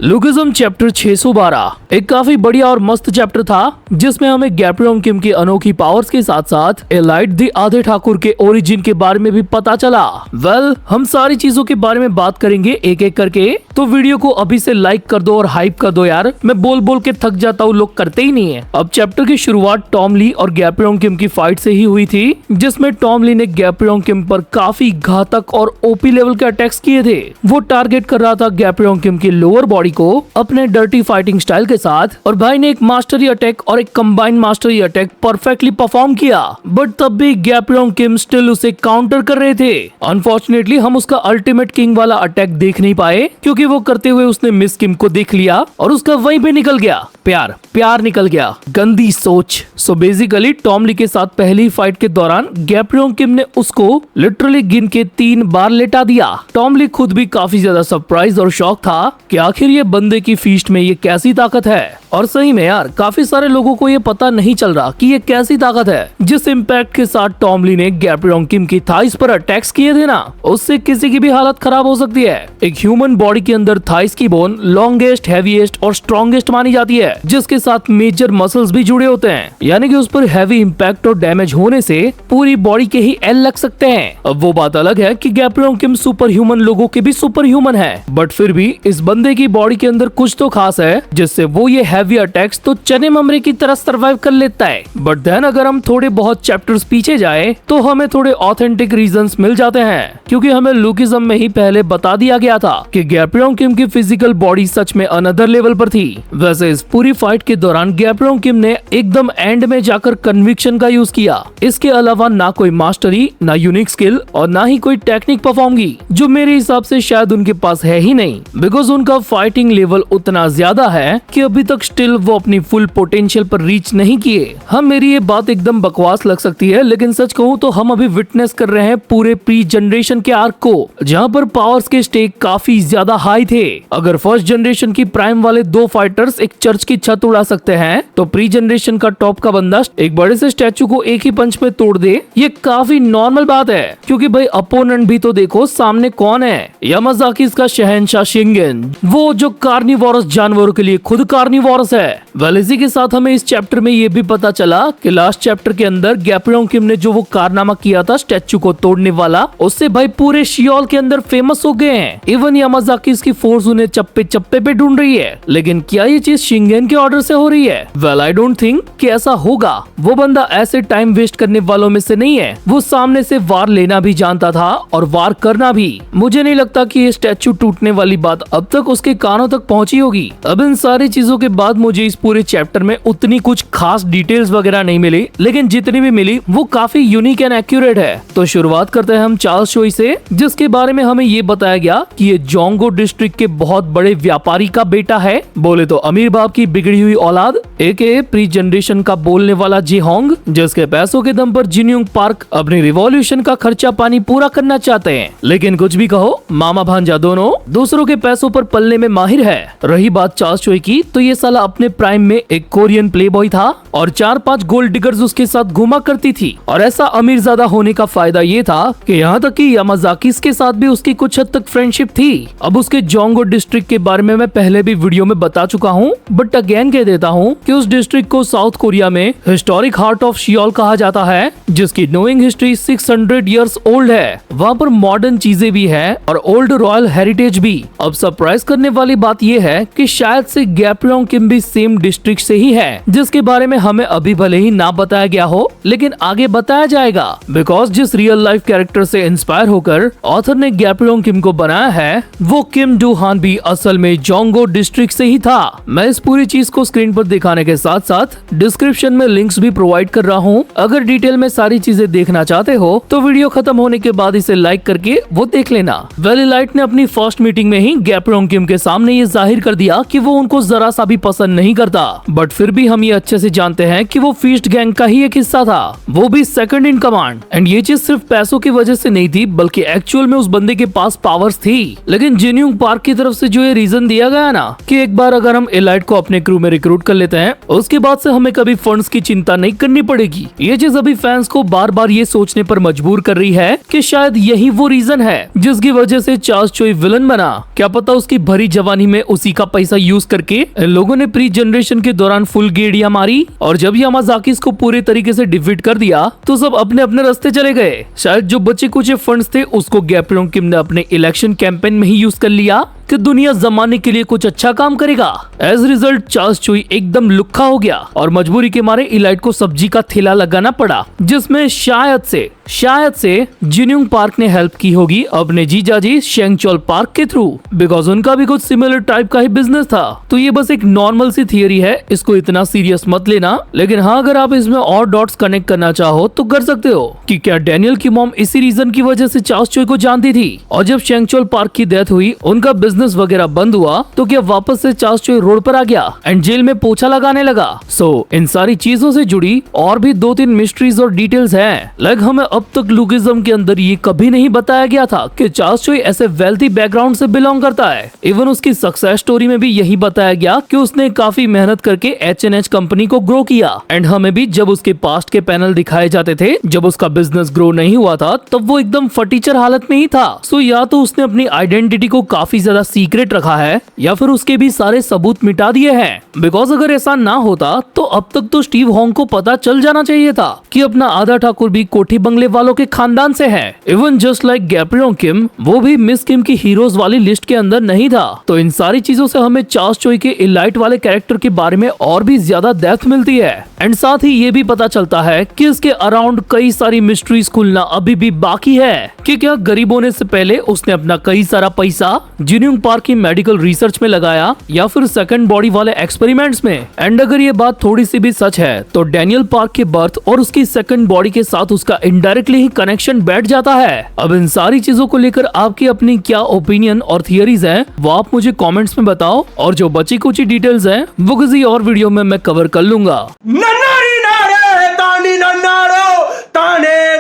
Lookism chapter 612 एक काफी बढ़िया और मस्त चैप्टर था जिसमें हमें गैप्रियन किम की अनोखी पावर्स के साथ साथ एलाइट दी आधे ठाकुर के ओरिजिन के बारे में भी पता चला। हम सारी चीजों के बारे में बात करेंगे एक एक करके, तो वीडियो को अभी से लाइक कर दो और हाइप कर दो यार, मैं बोल बोल के थक जाता हूँ, लोग करते ही नहीं है। अब चैप्टर की शुरुआत टॉम ली और गैप्रियन किम की फाइट से ही हुई थी, जिसमें टॉम ली ने गैप्रियन किम पर काफी घातक और ओपी लेवल के अटैक्स किए थे। वो टारगेट कर रहा था गैप्रियन किम की लोअर बॉडी को अपने डर्टी फाइटिंग स्टाइल के साथ, और भाई ने एक मास्टरी अटैक और एक combined mastery attack perfectly perform किया, बट तब भी गैप्रियन किम स्टिल उसे काउंटर कर रहे थे। अनफॉर्चुनेटली हम उसका अल्टीमेट किंग वाला अटैक देख नहीं पाए, क्योंकि वो करते हुए उसने मिस किम को देख लिया और उसका वहीं पे निकल गया प्यार निकल गया। गंदी सोच। सो बेसिकली टॉम ली के साथ पहली फाइट के दौरान गैप्रियन किम ने उसको लिटरली गिन के 3 बार लेटा दिया। टॉम ली खुद भी काफी ज्यादा सरप्राइज और शॉक था कि आखिर ये बंदे की फीस्ट में ये कैसी ताकत है। और सही में यार काफी सारे लोगों को ये पता नहीं चल रहा कि ये कैसी ताकत है। जिस इम्पैक्ट के साथ टॉम ली ने गैप्रियन किम की थाइस पर अटैक्स किए थे ना, उससे किसी की भी हालत खराब हो सकती है। एक ह्यूमन बॉडी के अंदर थाइस की बोन लॉन्गेस्ट, हैवीएस्ट और स्ट्रॉन्गेस्ट मानी जाती है, जिसके साथ मेजर मसल्स भी जुड़े होते हैं, यानी कि उस पर हैवी इम्पैक्ट और डैमेज होने से पूरी बॉडी के ही एल लग सकते हैं। अब वो बात अलग है कि गैप्रियन किम सुपर ह्यूमन लोगों के भी सुपर ह्यूमन है, बट फिर भी इस बंदे की बॉडी के अंदर कुछ तो खास है जिससे वो ये हैवी अटैक्स तो चने ममरे की तरह सरवाइव कर लेता है। बट देन अगर हम थोड़े बहुत चैप्टर्स पीछे जाए तो हमें थोड़े ऑथेंटिक रीजंस मिल जाते हैं, क्योंकि हमें लुकिज्म में ही पहले बता दिया गया था कि गैप्रियन किम की फिजिकल बॉडी सच में अनदर लेवल पर थी। वैसे इस पूरी फाइट के दौरान गैप्रियन किम ने एकदम एंड में जाकर कन्विक्शन का यूज किया। इसके अलावा ना कोई मास्टरी, ना यूनिक स्किल और ना ही कोई टेक्निक परफॉर्म की, जो मेरे हिसाब से शायद उनके पास है ही नहीं, बिकॉज उनका फाइटिंग लेवल उतना ज्यादा है कि अभी तक स्टिल वो अपनी फुल पोटेंशियल पर रीच नहीं किए। हम मेरी ये बात एकदम बकवास लग सकती है, लेकिन सच कहूँ तो हम अभी विटनेस कर रहे हैं पूरे प्री जनरेशन के आर्क को, जहाँ पर पावर्स के स्टेक काफी ज्यादा हाई थे। अगर फर्स्ट जनरेशन की प्राइम वाले 2 फाइटर्स एक चर्च की छत उड़ा सकते हैं, तो प्री जनरेशन का टॉप का बंदा एक बड़े से स्टैचू को एक ही पंच में तोड़ दे, ये काफी नॉर्मल बात है। क्योंकि भाई अपोनेंट भी तो देखो सामने कौन है, यामाजाकी का शहंशाह शिंगेन, वो जो कार्निवोरस जानवरों के लिए खुद कार्निवोरस है। वेल इसी के साथ हमें इस चैप्टर में ये भी पता चला कि लास्ट चैप्टर के अंदर गैप्रियन किम ने जो वो कारनामा किया था स्टैचू को तोड़ने वाला, उससे भाई पूरे शियोल के अंदर फेमस हो गए हैं। इवन यामाजाकी की फोर्स उन्हें चप्पे चप्पे पे ढूंढ रही है। लेकिन क्या ये चीज शिंगेन के ऑर्डर से हो रही है? वेल आई डोंट थिंक कि ऐसा होगा। वो बंदा ऐसे टाइम वेस्ट करने वालों में से नहीं है। वो सामने से वार लेना भी जानता था और वार करना भी। मुझे नहीं लगता कि ये स्टैचू टूटने वाली बात अब तक उसके कानों तक पहुंची होगी। अब इन सारी चीजों के बाद मुझे इस पूरे चैप्टर में उतनी कुछ खास डिटेल्स वगैरह नहीं मिली, लेकिन जितनी भी मिली वो काफी यूनिक एंड एक्यूरेट है। तो शुरुआत करते हैं हम चार्ल्स शोई से, जिसके बारे में हमें ये बताया गया कि ये जोंगो डिस्ट्रिक्ट के बहुत बड़े व्यापारी का बेटा है। बोले तो अमीर बाप की बिगड़ी हुई औलाद, एके प्री जनरेशन का बोलने वाला जिहोंग, जिसके पैसों के दम पर जिन्यूंग पार्क अपनी रिवॉल्यूशन का खर्चा पानी पूरा करना चाहते हैं। लेकिन कुछ भी कहो, मामा भांजा दोनों दूसरों के पैसों पर पलने में माहिर है। रही बात चार्ल्स शोई की, तो ये साला अपने प्राइम में एक कोरियन प्लेबॉय था और 4-5 गोल्ड डिगर्स उसके साथ घुमा करती थी। और ऐसा अमीरजादा होने का फायदा ये था कि यहाँ तक कि यामाजाकी के साथ भी उसकी कुछ हद तक फ्रेंडशिप थी। अब उसके जोंगो डिस्ट्रिक्ट के बारे में मैं पहले भी वीडियो में बता चुका हूँ, बट अगेन कह देता हूँ कि उस डिस्ट्रिक्ट को साउथ कोरिया में हिस्टोरिक हार्ट ऑफ शियोल कहा जाता है, जिसकी नोइंग हिस्ट्री 600 इयर्स ओल्ड है। वहाँ पर मॉडर्न चीजें भी है और ओल्ड रॉयल हेरिटेज भी। अब सरप्राइज करने वाली बात यह है कि शायद से गैप्रियन किम भी सेम डिस्ट्रिक्ट से ही है, जिसके बारे में हमें अभी भले ही ना बताया गया हो, लेकिन आगे बताया जाएगा। बिकॉज जिस रियल लाइफ कैरेक्टर से इंस्पायर होकर ऑथर ने गैप्रियन किम को बनाया है, वो किम डू हान भी असल में जोंगो डिस्ट्रिक्ट से ही था। मैं इस पूरी चीज को स्क्रीन पर दिखाने के साथ साथ डिस्क्रिप्शन में लिंक्स भी प्रोवाइड कर रहा हूँ। अगर डिटेल में सारी चीजें देखना चाहते हो तो वीडियो खत्म होने के बाद इसे लाइक करके वो देख लेना। वेलिलाइट ने अपनी फर्स्ट मीटिंग में ही गैप्रियन किम के सामने ये जाहिर कर दिया कि वो उनको जरा सा भी पसंद नहीं करता, बट फिर भी हम ये अच्छे से जानते हैं कि वो फीस्ट गैंग का ही एक हिस्सा था, वो भी सेकंड इन कमांड। एंड ये चीज सिर्फ पैसों की वजह से नहीं थी, बल्कि एक्चुअल में उस बंदे के पास पावर्स थी। लेकिन जिन्यूंग पार्क की तरफ से जो ये रीजन दिया गया ना कि एक बार अगर हम एलाइट को अपने क्रू में रिक्रूट कर लेते हैं हैं उसके बाद से हमें कभी फंड्स की चिंता नहीं करनी पड़ेगी। ये चीज अभी फैंस को बार बार ये सोचने पर मजबूर कर रही है कि शायद यही वो रीजन है जिसकी वजह से चार्ल्स चोई विलन बना। क्या पता उसकी भरी जवानी में उसी का पैसा यूज करके इन लोगों ने प्री जनरेशन के दौरान फुल गेड़िया मारी और जब यामाजाकी को पूरे तरीके से डिफीट कर दिया तो सब अपने अपने रास्ते चले गए। शायद जो बचे कुछ फंड्स थे उसको गैब्रियोन किम ने अपने इलेक्शन कैंपेन में ही यूज कर लिया कि दुनिया जमाने के लिए कुछ अच्छा काम करेगा। एज रिजल्ट चार्ल्स चोई एकदम लुक्खा हो गया और मजबूरी के मारे इलाइट को सब्जी का ठेला लगाना पड़ा, जिसमें शायद से जिन्यूंग पार्क ने हेल्प की होगी अपने जीजाजी शेंगचोल पार्क के थ्रू, बिकॉज उनका भी कुछ सिमिलर टाइप का ही बिजनेस था। तो ये बस एक नॉर्मल सी थियरी है, इसको इतना सीरियस मत लेना। लेकिन हाँ, अगर आप इसमें और डॉट्स कनेक्ट करना चाहो तो कर सकते हो कि क्या डैनियल की मॉम इसी रीजन की वजह से चार्ल्स चोई को जानती थी और जब शेंगचोल पार्क की डेथ हुई उनका बिजनेस वगैरह बंद हुआ तो क्या वापस से चार्ल्स चोई रोड पर आ गया एंड जेल में पोछा लगाने लगा। इन सारी चीजों से जुड़ी और भी 2-3 मिस्ट्रीज और डिटेल्स हैं। लाइक हमें अब तक लुकिज्म के अंदर ये कभी नहीं बताया गया था कि चार्ल्स चोई ऐसे वेल्थी बैकग्राउंड से बिलोंग करता है। इवन उसकी सक्सेस स्टोरी में भी यही बताया गया कि उसने काफी मेहनत करके H&H कंपनी को ग्रो किया एंड हमें भी जब उसके पास्ट के पैनल दिखाए जाते थे जब उसका बिजनेस ग्रो नहीं हुआ था तब वो एकदम फटीचर हालत में ही था। या तो उसने अपनी आइडेंटिटी को काफी ज्यादा सीक्रेट रखा है या फिर उसके भी सारे सबूत मिटा दिए हैं। बिकॉज अगर ऐसा ना होता तो अब तक तो स्टीव हॉन्ग को पता चल जाना चाहिए था कि अपना आधा ठाकुर भी कोठी बंगले वालों के खानदान से है। इवन जस्ट लाइक गैब्रियोन किम, वो भी मिस किम की हीरोज वाली लिस्ट के अंदर नहीं था। तो इन सारी चीजों से हमें चार्ल्स चोई के इलाइट वाले कैरेक्टर के बारे में और भी ज्यादा डेप्थ मिलती है एंड साथ ही ये भी पता चलता है कि इसके अराउंड कई सारी मिस्ट्रीज खुलना अभी भी बाकी है कि क्या गरीब होने से पहले उसने अपना कई सारा पैसा जिन्यूंग पार्क की मेडिकल रिसर्च में लगाया या फिर सेकंड बॉडी वाले एक्सपेरिमेंट्स में। एंड अगर ये बात थोड़ी सी भी सच है तो डैनियल पार्क के बर्थ और उसकी सेकंड बॉडी के साथ उसका इनडायरेक्टली ही कनेक्शन बैठ जाता है। अब इन सारी चीजों को लेकर आपकी अपनी क्या ओपिनियन और थियरीज हैं वो आप मुझे कमेंट्स में बताओ और जो बची कुछ डिटेल्स हैं वो किसी और वीडियो में मैं कवर कर लूंगा। नन्नारी नारे तानी नन्नारो ताने